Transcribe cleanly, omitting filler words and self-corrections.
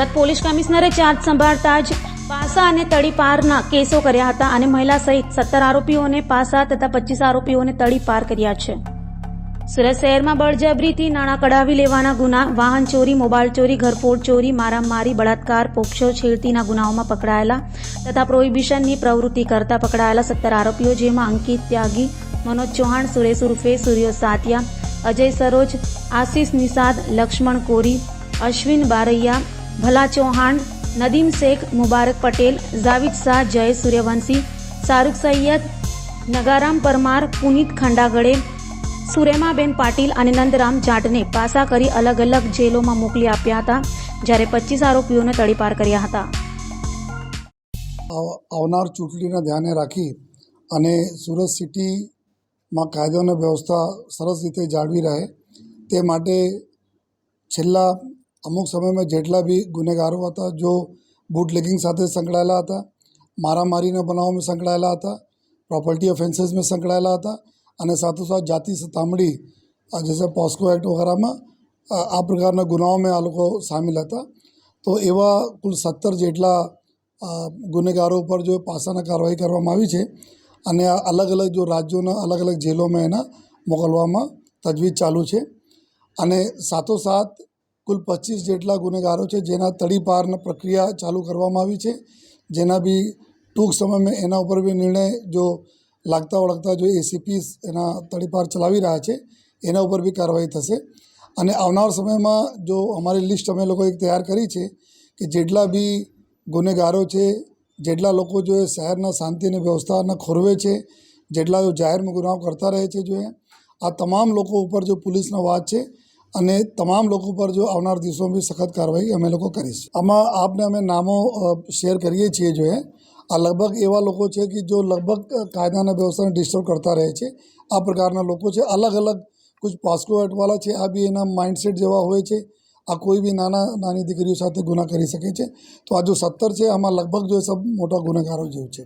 Surat police કમિશનરે charge સંભાળતા જ પાસા અને તડીપારના કેસો કર્યા હતા અને મહિલા સહિત 17 આરોપીઓને પાસા તથા 25 આરોપીઓને તડીપાર કર્યા છે। સુરત શહેરમાં બળજબરીથી નાણાં કઢાવી લેવાના ગુના, વાહન ચોરી, મોબાઈલ ચોરી, ઘરફોડ ચોરી, મારામારી, બળાત્કાર, પોક્સો, છેડતીના ગુનાઓમાં પકડાયેલા તથા પ્રોહિબિશનની પ્રવૃત્તિ કરતા પકડાયેલા 17 આરોપીઓ, જેમાં અંકિત ત્યાગી, મનોજ ચૌહાણ, સુરેશ ઉર્ફે સૂર્યો સાતિયા, અજય સરોજ, આશિષ નિષાદ, લક્ષ્મણ કોરી, અશ્વિન બારૈયા, ભલા ચૌહાણ, નદીમ શેખ, મુબારક પટેલ, જાવિદ શાહ, જય સૂર્યવંશી, શાહરુખ સૈયદ, નગારામ પરમાર, પુનિત ખંડાગળે, સુરેમાબેન પાટીલ અને નંદરામ જાટને પાસા કરી અલગ અલગ જેલોમાં મોકલી આપ્યા હતા, જ્યારે 25 આરોપીઓને તડીપાર કર્યા હતા। આવનાર ચૂંટણીના ધ્યાને રાખી અને સુરત સિટીમાં કાયદો અને વ્યવસ્થા સરસ રીતે જાળવી રહે તે માટે છેલ્લા અમુક સમયમાં જેટલા બી ગુનેગારો હતા, જો બુટલેગિંગ સાથે સંકળાયેલા હતા, મારામારીના બનાવોમાં સંકળાયેલા હતા, પ્રોપર્ટી ઓફેન્સીસમાં સંકળાયેલા હતા અને સાથોસાથ જાતિ સતામણી જैसे પોસ્કો એક્ટ વગેરેમાં આ પ્રકારના ગુનાઓમાં આ લોકો સામેલ હતા। તો એવા કુલ 17 જેટલા ગુનેગારો ઉપર જો પાસાના કાર્યવાહી કરવામાં આવી છે અને આ અલગ અલગ જો રાજ્યોના અલગ અલગ જેલોમાં એના મોકલવામાં તજવીજ ચાલુ છે અને સાથોસાથ કુલ 25 જેટલા ગુનેગારો છે જેના તડીપારની પ્રક્રિયા ચાલુ કરવામાં આવી છે, જેના બી ટૂંક સમયમાં એના ઉપર બી નિર્ણય જો લાગતા વળગતા જો એસીપીસ એના તડીપાર ચલાવી રહ્યા છે એના ઉપર બી કાર્યવાહી થશે અને આવનાર સમયમાં જો અમારી લિસ્ટ અમે લોકોએ તૈયાર કરી છે કે જેટલા બી ગુનેગારો છે, જેટલા લોકો જો એ શહેરના શાંતિ અને વ્યવસ્થાના ખોરવે છે, જેટલા જાહેરમાં ગુનાઓ કરતા રહે છે, જો આ તમામ લોકો ઉપર જો પોલીસનો વાત છે અને તમામ લોકો પર જો આવનાર દિવસોમાં બી સખત કાર્યવાહી અમે લોકો કરીશું। આમાં આપને અમે નામો શેર કરીએ છીએ જો આ લગભગ એવા લોકો છે કે જો લગભગ કાયદાના વ્યવસ્થાને ડિસ્ટર્બ કરતા રહે છે, આ પ્રકારના લોકો છે। અલગ અલગ કુછ પોસ્કો એક્ટવાળા છે, આ બી એના માઇન્ડસેટ જેવા હોય છે, આ કોઈ બી નાની દીકરીઓ સાથે ગુના કરી શકે છે। તો આ જો 17 છે આમાં લગભગ જો સબ મોટા ગુનેગારો જેવું છે।